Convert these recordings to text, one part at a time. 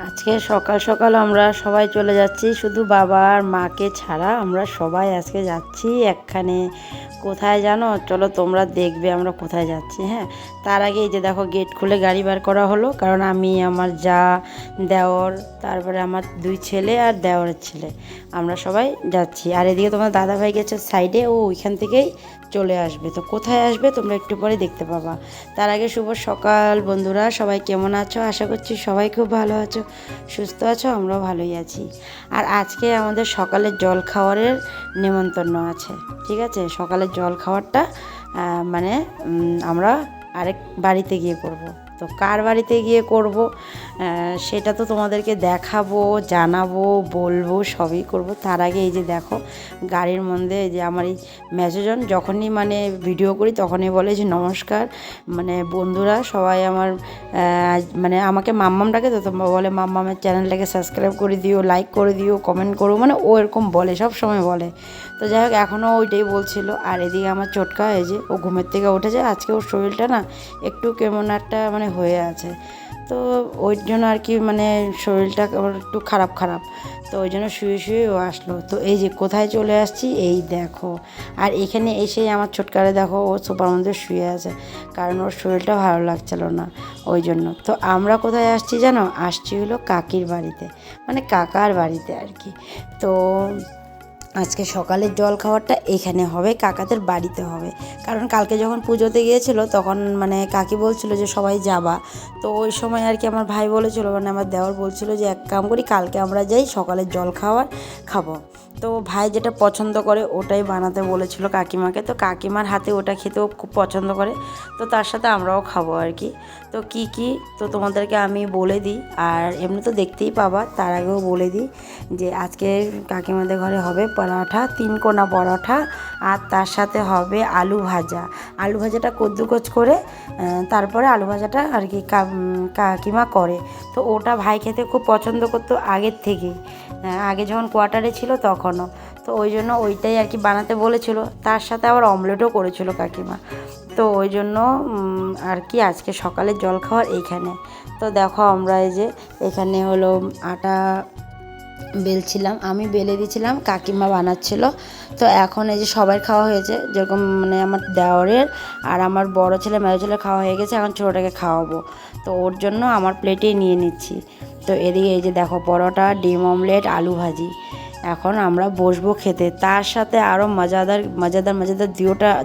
আজকে সকাল সকাল আমরা সবাই চলে যাচ্ছি, শুধু বাবা আর মাকে ছাড়া আমরা সবাই আজকে যাচ্ছি একখানে। কোথায় জানো? চলো তোমরা দেখবে আমরা কোথায় যাচ্ছি। হ্যাঁ, তার আগে এই যে দেখো গেট খুলে গাড়ি বার করা হলো, কারণ আমি, আমার যা, দেওর, তারপরে আমার দুই ছেলে আর দেওরের ছেলে, আমরা সবাই যাচ্ছি। আর এদিকে তোমার দাদাভাই গেছে সাইডে, ও ওইখান থেকেই চলে আসবে। তো কোথায় আসবে তোমরা একটু পরে দেখতে পাবা। তার আগে শুভ সকাল বন্ধুরা, সবাই কেমন আছো? আশা করছি সবাই খুব ভালো আছো, সুস্থ আছো, আমরাও ভালোই আছি। আর আজকে আমাদের সকালের জল খাওয়ারের নেমন্তন্ন আছে। ঠিক আছে, সকালের জল খাওয়ারটা মানে আমরা আরেক বাড়িতে গিয়ে করব। তো কার বাড়িতে গিয়ে করব সেটা তো তোমাদেরকে দেখাবো, জানাবো, বলবো, সবই করব। তার আগে এই যে দেখো গাড়ির মধ্যে এই যে আমার এই মেজোজন যখনই মানে ভিডিও করি তখনই বলে যে নমস্কার, মানে বন্ধুরা সবাই আমার মানে আমাকে মাম্মাম ডাকে, তো তোমরা বলে মাম্মামের চ্যানেলটাকে সাবস্ক্রাইব করে দিও, লাইক করে দিও, কমেন্ট করো, মানে ও এরকম বলে, সব সময় বলে। তো যাই হোক এখনও ওইটাই বলছিল। আর এদিকে আমার চোটকা, এই যে ও ঘুমের থেকে উঠেছে, আজকে ওর শরীরটা না একটু কেমন একটা মানে হয়ে আছে, তো ওই জন্য আর কি মানে শরীরটা একটু খারাপ খারাপ, তো ওই জন্য শুয়ে শুয়ে ও আসলো। তো এই যে কোথায় চলে আসছি এই দেখো। আর এখানে এসেই আমার ছোটকারে দেখো ও সোফার মধ্যে শুয়ে আছে, কারণ ওর শরীরটা ভালো লাগছিল না, ওই জন্য। তো আমরা কোথায় আসছি জানো? আসছি হলো কাকির বাড়িতে, মানে কাকার বাড়িতে আর কি। তো আজকে সকালের জল খাওয়ারটা এখানে হবে, কাকাদের বাড়িতে হবে। কারণ কালকে যখন পুজোতে গিয়েছিলো তখন মানে কাকি বলছিল যে সবাই যাবা, তো ওই সময় আর কি আমার ভাই বলেছিল, মানে আমার দেওর বলছিল যে এক কাম করি, কালকে আমরা যাই সকালের জল খাওয়ার খাবো। তো ভাই যেটা পছন্দ করে ওটাই বানাতে বলেছিল কাকিমাকে, তো কাকিমার হাতে ওটা খেতেও খুব পছন্দ করে, তো তার সাথে আমরাও খাবো আর কি। তো কি কি তো তোমাদেরকে আমি বলে দিই, আর এমনি তো দেখতেই পাবা, তার আগেও বলে দিই যে আজকে কাকিমাদের ঘরে হবে পরোটা, 3 কোনা পরোটা, আর তার সাথে হবে আলু ভাজা। আলু ভাজাটা কদ্দুকচ করে তারপরে আলু ভাজাটা আর কি কাকিমা করে। তো ওটা ভাই খেতে খুব পছন্দ করতো আগের থেকেই, আগে যখন কোয়ার্টারে ছিল তখনও। তো ওই জন্য ওইটাই আর কি বানাতে বলেছিল, তার সাথে আবার অমলেটও করেছিল কাকিমা। তো ওই জন্য আর কি আজকে সকালে জল খাওয়ার এইখানে। তো দেখো আমরা এই যে এখানে হলো আটা বেলছিলাম, আমি বেলে দিয়েছিলাম, কাকিমা বানাচ্ছিল। তো এখন এই যে সবাই খাওয়া হয়েছে, যেরকম মানে আমার দেওরের আর আমার বড় ছেলে মেজো ছেলে খাওয়া হয়ে গেছে, এখন ছোটোটাকে খাওয়াবো, তো ওর জন্য আমার প্লেটেই নিয়ে নিচ্ছি। তো এদিকে এই যে দেখো পরোটা, ডিম অমলেট, আলু ভাজি, এখন আমরা বসবো খেতে। তার সাথে আরও মজাদার মজাদার মজাদার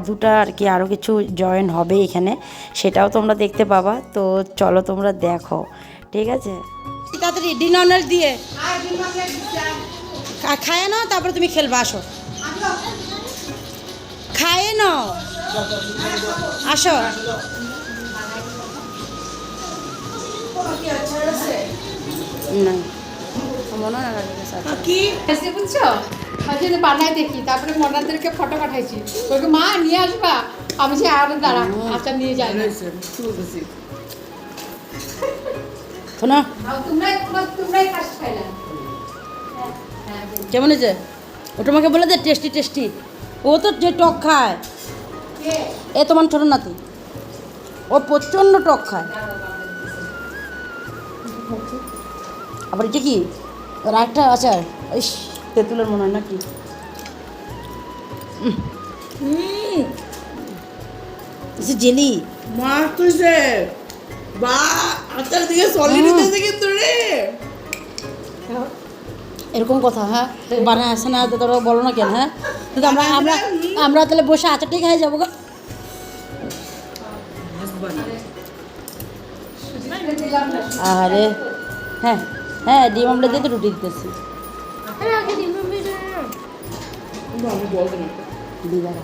দুটা আর কি আরও কিছু জয়েন হবে এখানে, সেটাও তোমরা দেখতে পাবা। তো চলো তোমরা দেখো, ঠিক আছে। তাড়াতাড়ি ডিম অমলেট দিয়ে খায় নাও, তারপরে তুমি খেলবা, আসো খায় নাও, আসো। না মনে হয় কি এসে বুঝছো, আজকে বানাই দেখি, তারপরে মনাদেরকে ফটো পাঠাইছি, বলকে মা নিয়ে আসবা, আমি যে আর দাঁড়া, আচ্ছা নিয়ে যাই না। শোনো তোমরাই ফার্স্ট খাইলা। কেমন হয়েছে? ও তোমাকে বলে দে টেস্টি টেস্টি, ও তো যে টক খায়, এ তোমার ছোটো নাতি, ও প্রচণ্ড টক খায়। আবার এটা কি ওর একটা আচার, ইস তেঁতুলের মনে হয় নাকি। জেলি মাছ তুইছে বা আচার দিকে সলিড দিতেছে কিন্তু রে, এরকম কথা। হ্যাঁ বানায় আসে না, তোরা বলো না কেন? হ্যাঁ কিন্তু আমরা আমরা আমরা তাহলে বসে আচারটাই খাই যাবো গো। আরে হ্যাঁ হ্যাঁ, ডিম অমলেট দিয়ে তো রুটি দিতেছি। আমি বলতে না দিদারা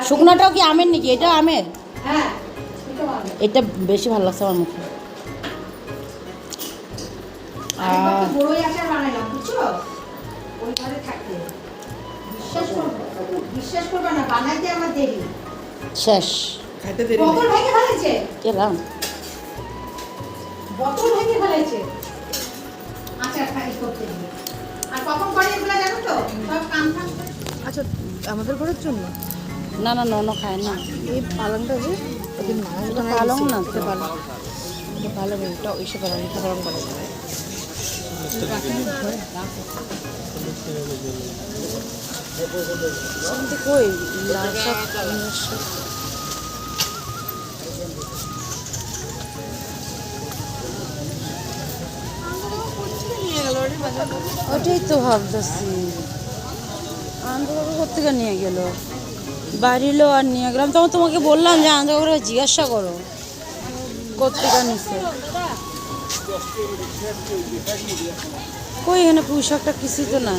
শুকনাটাও কি আমের নাকি? এটা আমের, এটা বেশি ভালো লাগছে আমার মুখে। শেষ খাইতে দেরি গেলাম। আচ্ছা আমাদের ঘরের জন্য না না নন খায় না, এই পালংটা যে পালং না তো ভালো এটা ইসে করা মিঠা গরম করা কই লাল শাক ওটাই তো ভাবতেছি আনন্দবাবু কোথেকে নিয়ে গেল বাড়িলো আর নিয়ে গেলাম তখন তোমাকে বললাম যে আনন্দবাবুরা জিজ্ঞাসা করো কোথেকে নিচ্ছে কই এখানে পুঁই শাকটা কিছুই তো না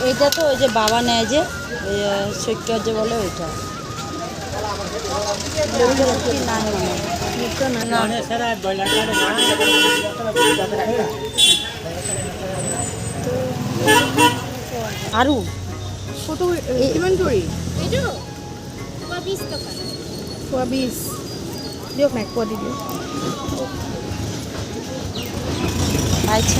এইটা তো ওই যে বাবা নেয় যে ওই সৈক্য যে বলে ওইটা আরু কত কিমান কৰি এইটো 20 টকা খোৱা 20 দিয়ক নাই খোৱা দি দিয়ক পাইছে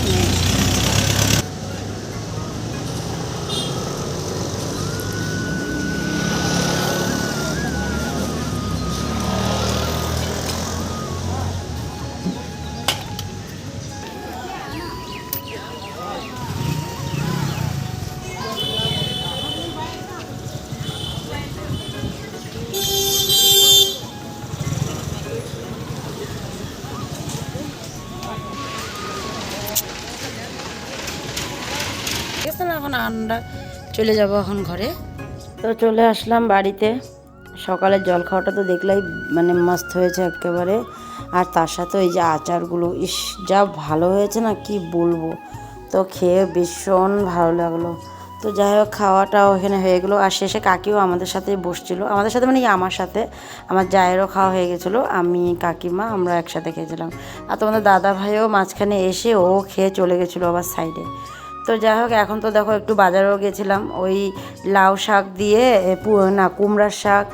না এখন আমরা চলে যাব এখন ঘরে তো চলে আসলাম বাড়িতে সকালের জল খাওয়াটা তো দেখলেই মানে মস্ত হয়েছে একেবারে আর তার সাথে এই যে আচারগুলো ইস যা ভালো হয়েছে না কি বলবো তো খেয়ে ভীষণ ভালো লাগলো তো যাই হোক খাওয়াটাও এখানে হয়ে গেলো আর শেষে কাকিও আমাদের সাথে বসছিল আমাদের সাথে মানে আমার সাথে আমার জায়েরও খাওয়া হয়ে গেছিলো আমি কাকিমা আমরা একসাথে খেয়েছিলাম আর তোমাদের দাদা ভাইও মাঝখানে এসে ও খেয়ে চলে গেছিলো আবার সাইডে তো যাই হোক এখন তো দেখো একটু বাজারেও গেছিলাম ওই লাউ শাক দিয়ে না কুমড়ার শাক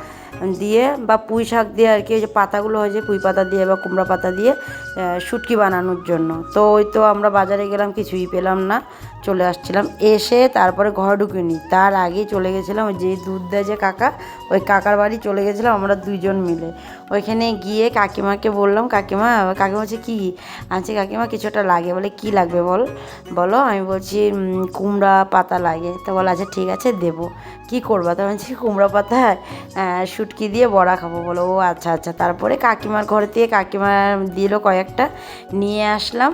দিয়ে বা পুঁই শাক দিয়ে আর কি ওই যে পাতাগুলো হয় যে পুঁই পাতা দিয়ে বা কুমড়া পাতা দিয়ে শুটকি বানানোর জন্য তো ওই তো আমরা বাজারে গেলাম কিছুই পেলাম না চলে আসছিলাম এসে তারপরে ঘর ঢুকিনি তার আগেই চলে গেছিলাম ওই যে দুধ দেয় যে কাকা ওই কাকার বাড়ি চলে গেছিলাম আমরা দুইজন মিলে ওইখানে গিয়ে কাকিমাকে বললাম কাকিমা বলছে কী আনছি কাকিমা কিছুটা লাগে বলে কি লাগবে বলো আমি বলছি কুমড়া পাতা লাগে তো বলে আচ্ছা ঠিক আছে দেবো কি করবা তো বলছি কুমড়া পাতায় শুটকি দিয়ে বড়া খাবো বলো ও আচ্ছা আচ্ছা তারপরে কাকিমার ঘর থেকে কাকিমা দিল কয়েকটা নিয়ে আসলাম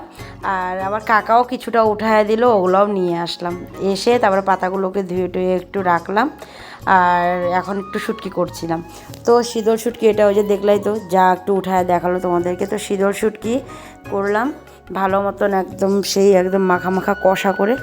আর আবার কাকাও কিছুটা উঠায় দিল ওগুলোও নিয়ে আসলাম এসে তারপরে পাতাগুলোকে ধুয়ে টুয়ে একটু রাখলাম আর এখন একটু শুটকি করছিলাম তো শীতল শুটকি এটা ওই যে দেখলাই তো যা একটু উঠায় দেখালো তোমাদেরকে তো শীতল শুটকি করলাম ভালো মতন একদম সেই একদম মাখা মাখা কষা করে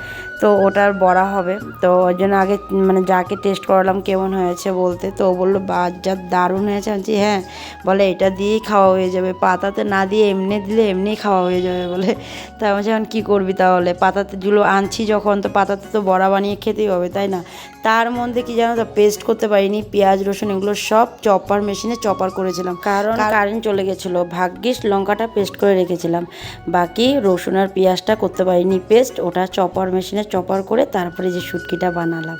তো ওটার বড়া হবে তো ওই জন্য আগে মানে যাকে টেস্ট করালাম কেমন হয়েছে বলতে তো ও বললো যা দারুণ হয়েছে বলছি হ্যাঁ বলে এটা দিয়েই খাওয়া হয়ে যাবে পাতাতে না দিয়ে এমনি দিলে এমনিই খাওয়া হয়ে যাবে বলে তা আমি এখন কী করবি তাহলে পাতাতেগুলো আনছি যখন তো পাতাতে তো বড়া বানিয়ে খেতেই হবে তাই না তার মধ্যে কি জানো তো পেস্ট করতে পারিনি পেঁয়াজ রসুন এগুলো সব চপার মেশিনে চপার করেছিলাম কারণ কারেন্ট চলে গেছিলো ভাগ্যিস লঙ্কাটা পেস্ট করে রেখেছিলাম বাকি রসুন আর পেঁয়াজটা করতে পারিনি পেস্ট ওটা চপার মেশিনে চপার করে তারপরে যে শুটকিটা বানালাম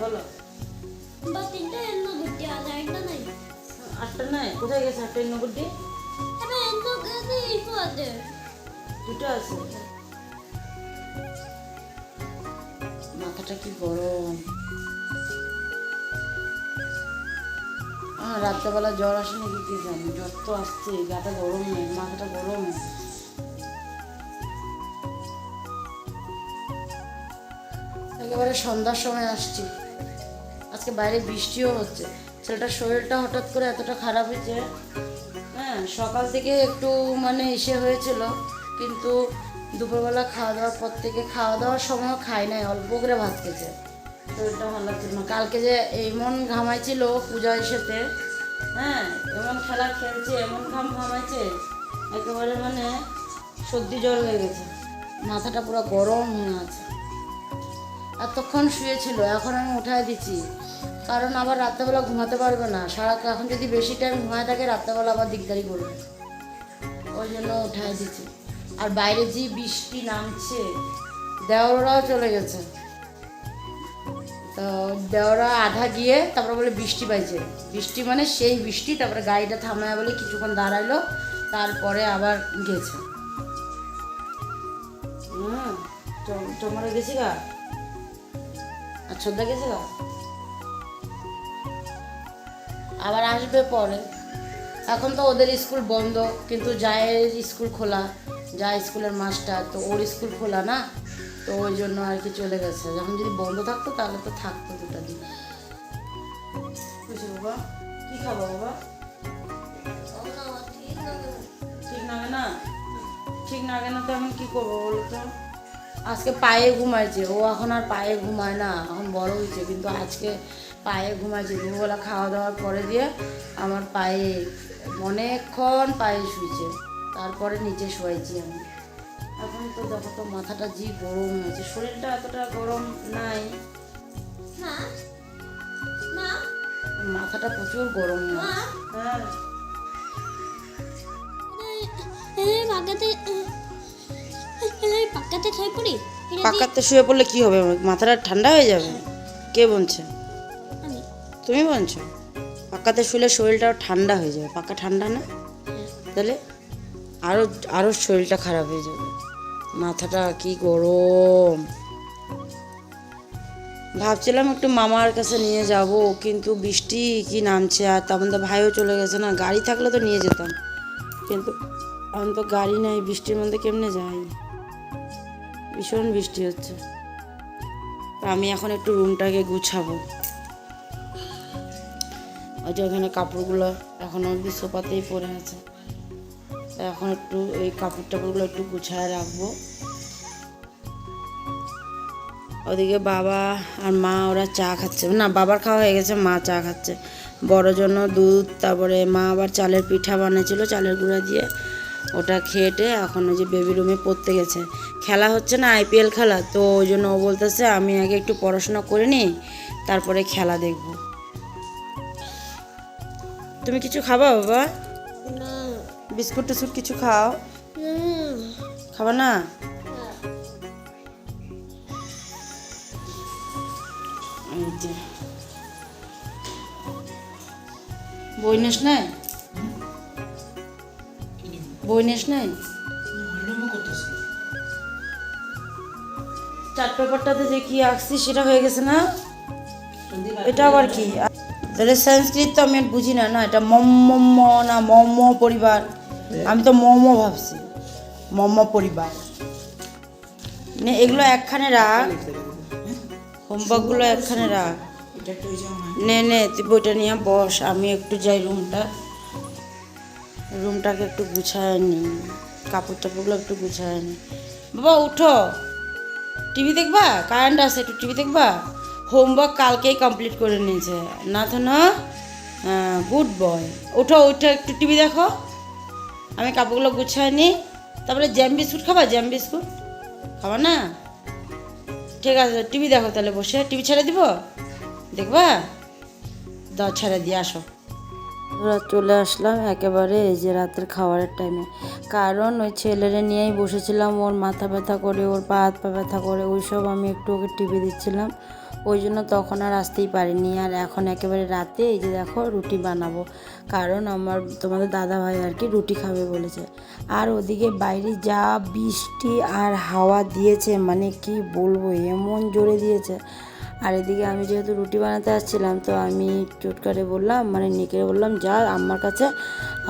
বলো বা তিনটা এন্ন গুটি আছে একটা নাই আটটা নাই কোথায় গেছে আটটা নগরটি এবার এন্ন গেছে ইফো আছে দুটো আছে মাথাটা কি গরম রাত্রেবেলা জ্বর আসে নাকি কি জানি জ্বর তো আসছে গাটা গরম নেই মাথাটা গরম একেবারে সন্ধ্যার সময় আসছি আজকে বাইরে বৃষ্টিও হচ্ছে ছেলেটার শরীরটা হঠাৎ করে এতটা খারাপ হয়েছে হ্যাঁ সকাল থেকে একটু মানে ইসে হয়েছিল কিন্তু দুপুরবেলা খাওয়া দাওয়ার পর থেকে খাওয়া দাওয়ার সময়ও খাই নাই অল্প করে ভাত খেয়েছে শরীরটা ভালো লাগছিল না কালকে যে এমন ঘামাইছিল পূজা এসেতে হ্যাঁ এমন খেলা খেলছে এমন ঘামাইছে একেবারে মানে সর্দি জ্বর হয়ে গেছে মাথাটা পুরো গরম হয়ে আছে এতক্ষণ শুয়েছিল, এখন আমি উঠায় দিচ্ছি, কারণ আবার রাত্রেবেলা ঘুমাতে পারবে না। এখন যদি বেশি টাইম ঘুমায় থাকে রাত্রেবেলা আবার দিকদারি করবে, ওই জন্য উঠায় দিচ্ছি। আর বাইরে যে বৃষ্টি নামছে, দেওরাও চলে গেছে, তো দেওরা আধা গিয়ে তারপরে বলে বৃষ্টি পাইছে, বৃষ্টি মানে সেই বৃষ্টি। তারপরে গাড়িটা থামায় বলে কিছুক্ষণ দাঁড়াইলো, তারপরে আবার গেছে। চমড়া গেছি গা, আর ছোদ্দা গেছে গা, আবার আসবে পরে। এখন তো ওদের স্কুল বন্ধ, কিন্তু জায়ের স্কুল খোলা, যা স্কুলের মাস্টার, তো ওর স্কুল খোলা না, তো ওই জন্য আর কি চলে গেছে। যখন যদি বন্ধ থাকতো তাহলে তো থাকতো 2টা দিন। বুঝলি বাবা, কী খাবো বাবা? ঠিক লাগে না? ঠিক লাগে না তো এখন কী করবো বলো তো? আজকে পায়ে ঘুমাইছে ও, এখন আর পায়ে ঘুমায় না, এখন বড় হয়েছে, কিন্তু আজকে পায়ে ঘুমাইছে। দুপুরবেলা খাওয়া দাওয়ার পরে দিয়ে আমার পায়ে অনেকক্ষণ পায়ে শুয়েছে, তারপরে নিচে শোয়াইছি আমি। এখন তো দেখো তো মাথাটা যে গরম হয়েছে, শরীরটা এতটা গরম নাই, মা মা মাথাটা প্রচুর গরম হয়েছে। হ্যাঁ পাকাতে খাই পড়ি পাকাতে শুয়ে পড়লে কি হবে? মাথাটা ঠান্ডা হয়ে যাবে। কে বলছে? আমি তুমি বলছো? পাকাতে শুলে শরীরটাও ঠান্ডা হয়ে যাবে। পাকা ঠান্ডা না, তাহলে আরও আরও শরীরটা খারাপ হয়ে যাবে। মাথাটা কি গরম। ভাবছিলাম একটু মামার কাছে নিয়ে যাব, কিন্তু বৃষ্টি কি নামছে, আর তার মধ্যে ভাইও চলে গেছে না। গাড়ি থাকলে তো নিয়ে যেতাম, কিন্তু এখন তো গাড়ি নাই, বৃষ্টির মধ্যে কেমনে যাই? ভীষণ বৃষ্টি হচ্ছে। তো আমি এখন একটু রুমটাকে গুছাবো। ওই যে ওখানে কাপড়গুলো এখন অবধি সোফাতেই পড়ে আছে, এখন একটু এই কাপড় টাপড়গুলো একটু গুছায় রাখবো। ওদিকে বাবা আর মা ওরা চা খাচ্ছে, না বাবার খাওয়া হয়ে গেছে, মা চা খাচ্ছে। বড় জন্য দুধ, তারপরে মা আবার চালের পিঠা বানিয়েছিল চালের গুঁড়া দিয়ে, ওটা খেয়েটে এখন ওই যে বেবি রুমে পড়তে গেছে। খেলা হচ্ছে না, IPL খেলা, তো ওই জন্য ও বলতেছে আমি আগে একটু পড়াশোনা করে নিই, তারপরে খেলা দেখব। তুমি কিছু খাবা বাবা? না বিস্কুট টিস্কুট কিছু খাও? খাবা না? এই যে বই নেস নাই? বই নেস নাই? চার্ট পেপারটাতে যে কি আঁকছি সেটা হয়ে গেছে না? এটা আবার কি? তাহলে সংস্কৃত তো আমি আর বুঝি না, না এটা মম না মম পরিবার, আমি তো মোমো ভাবছি, মম পরিবার। নে এগুলো একখানে রাখ, হোমওয়ার্কগুলো একখানে রাখ। নে নে তুই বইটা নিয়ে বস, আমি একটু যাই রুমটাকে একটু গুছায় নিই, কাপড় টাপড়গুলো একটু গুছায় নিই। বাবা উঠো, টিভি দেখবা? কারেন্ট আছে, একটু টিভি দেখবা? হোমওয়ার্ক কালকেই কমপ্লিট করে নিয়েছে না তো না? গুড বয়, উঠো উঠো একটু টিভি দেখো, আমি কাপড়গুলো গুছায় নিই। তারপরে জ্যাম বিস্কুট খাবা? জ্যাম বিস্কুট খাবা না? ঠিক আছে টিভি দেখো তাহলে বসে, টিভি ছেড়ে দিব, দেখবা? দাও ছেড়ে দিয়ে আসো। আমরা চলে আসলাম একেবারে এই যে রাতের খাবারের টাইমে, কারণ ওই ছেলেরে নিয়েই বসেছিলাম, ওর মাথা ব্যথা করে, ওর পা হাত পা ব্যথা করে, ওই সব আমি একটু ওকে টিভি দিচ্ছিলাম, ওই জন্য তখন আর আসতেই পারিনি। আর এখন একেবারে রাতে এই যে দেখো রুটি বানাবো, কারণ আমার তোমাদের দাদা ভাই আর কি রুটি খাবে বলেছে। আর ওদিকে বাইরে যা বৃষ্টি আর হাওয়া দিয়েছে, মানে কি বলবো, এমন জোরে দিয়েছে। আর এদিকে আমি যেহেতু রুটি বানাতে আসছিলাম, তো আমি চুটকারে বললাম, মানে নিকে বললাম যা আম্মার কাছে,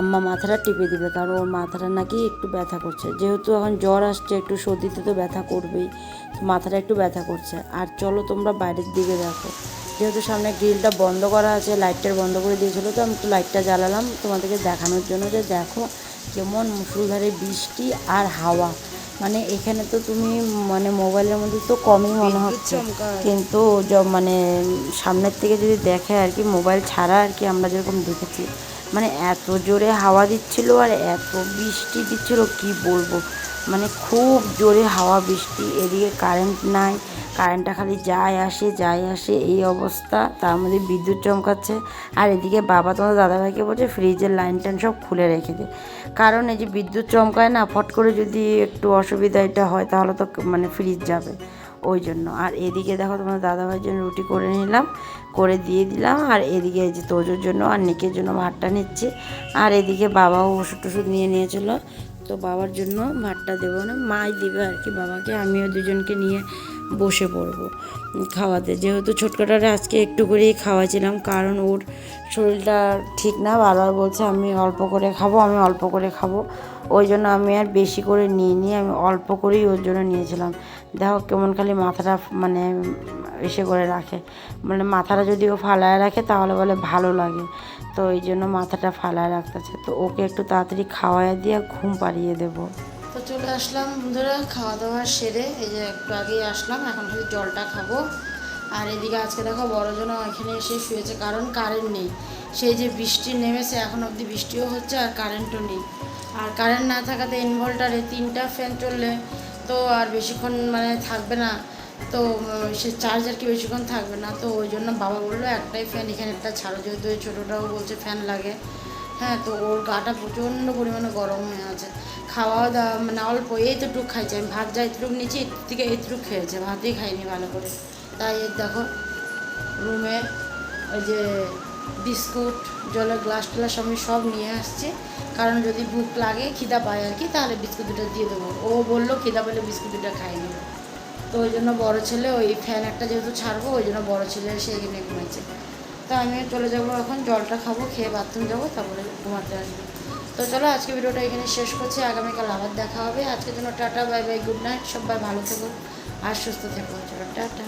আম্মা মাথাটা টিপে দিবে, কারণ ওর মাথাটা নাকি একটু ব্যথা করছে, যেহেতু এখন জ্বর আসছে, একটু সর্দিতে তো ব্যথা করবেই, তো মাথাটা একটু ব্যথা করছে। আর চলো তোমরা বাইরের দিকে দেখো, যেহেতু সামনে গ্রিলটা বন্ধ করা আছে, লাইটটা বন্ধ করে দিয়েছিলো, তো আমি একটু লাইটটা জ্বালালাম তোমাদেরকে দেখানোর জন্য, যে দেখো কেমন মুষলধারে বৃষ্টি আর হাওয়া। মানে এখানে তো তুমি মানে মোবাইলের মধ্যে তো কমই মনে হচ্ছে, কিন্তু মানে সামনের থেকে যদি দেখে আর কি, মোবাইল ছাড়া আর কি আমরা যেরকম দেখেছি, মানে এত জোরে হাওয়া দিচ্ছিল আর এত বৃষ্টি দিচ্ছিল কি বলবো, মানে খুব জোরে হাওয়া বৃষ্টি। এদিকে কারেন্ট নাই, কারেন্টটা খালি যায় আসে এই অবস্থা, তার মধ্যে বিদ্যুৎ চমকাচ্ছে। আর এদিকে বাবা তোমার দাদাভাইকে বলছে ফ্রিজের লাইন টাইন সব খুলে রেখে দে, কারণ এই যে বিদ্যুৎ চমকায় না, ফট করে যদি একটু অসুবিধা এটা হয় তাহলে তো মানে ফ্রিজ যাবে, ওই জন্য। আর এদিকে দেখো তোমার দাদাভাইয়ের জন্য রুটি করে নিলাম, করে দিয়ে দিলাম। আর এদিকে এই যে তোজোর জন্য আর নিকের জন্য ভাতটা নিচ্ছি। আর এদিকে বাবাও ওষুধ টষুধ নিয়ে নিয়েছিল, তো বাবার জন্য ভাতটা দেবো না, মাই দিবে আর কি বাবাকে, আমিও দুজনকে নিয়ে বসে পড়বো খাওয়াতে। যেহেতু ছোটকাটারে আজকে একটু করেই খাওয়াছিলাম, কারণ ওর শরীরটা ঠিক না, বারবার বলছে আমি অল্প করে খাবো, ওই জন্য আমি আর বেশি করে নিয়ে আমি অল্প করেই ওর জন্য নিয়েছিলাম। দেখো কেমন খালি মাথাটা মানে এসে করে রাখে, মানে মাথাটা যদি ও ফালায় রাখে তাহলে বলে ভালো লাগে, তো এই জন্য মাথাটা ফালায় রাখতেছে। তো ওকে একটু তাড়াতাড়ি খাওয়াইয়া দিয়ে ঘুম পাড়িয়ে দেবো। তো চলে আসলাম বন্ধুরা খাওয়া দাওয়া সেরে, এই যে একটু আগেই আসলাম, এখন খালি জলটা খাবো। আর এদিকে আজকে দেখো বড়জনও এখানে এসে শুয়েছে, কারণ কারেন্ট নেই। সেই যে বৃষ্টি নেমেছে, এখন অবধি বৃষ্টিও হচ্ছে আর কারেন্টও নেই। আর কারেন্ট না থাকাতে ইনভার্টারে 3টা ফ্যান চললে তো আর বেশিক্ষণ মানে থাকবে না, তো সে চার্জ আর কি বেশিক্ষণ থাকবে না। তো ওই জন্য বাবা বললো একটাই ফ্যান এখানে একটা ছাড়ো, যেহেতু ওই ছোটোটাও বলছে ফ্যান লাগে। হ্যাঁ, তো ওর গাটা প্রচণ্ড পরিমাণে গরম হয়ে আছে। খাওয়া দাওয়া মানে অল্প এইটুকু খাইছে, আমি ভাত যা এইটুকু নিচে এর থেকে এইটুকু খেয়েছে, ভাতই খাইনি ভালো করে। তাই দেখো রুমে ওই যে বিস্কুট, জলের গ্লাস ট্লাস আমি সব নিয়ে আসছি, কারণ যদি ভুক লাগে খিদা পায় আর কি, তাহলে বিস্কুট দুটো দিয়ে দেবো। ও বললো খিদা পেলে বিস্কুট দুটো খাই নেবো, তো ওই জন্য বড়ো ছেলে ওই ফ্যান একটা যেহেতু ছাড়বো, ওই জন্য বড়ো ছেলে এসে এখানে ঘুমাইছে। তো আমিও চলে যাবো, এখন জলটা খাবো, খেয়ে বাথরুম যাবো, তারপরে ঘুমাতে আসবো। তো চলো আজকে ভিডিওটা এখানে শেষ করছি, আগামীকাল আবার দেখা হবে। আজকের জন্য tata, bye bye, good night, সবাই ভালো থেকো আর সুস্থ থেকো, চলো টাটা।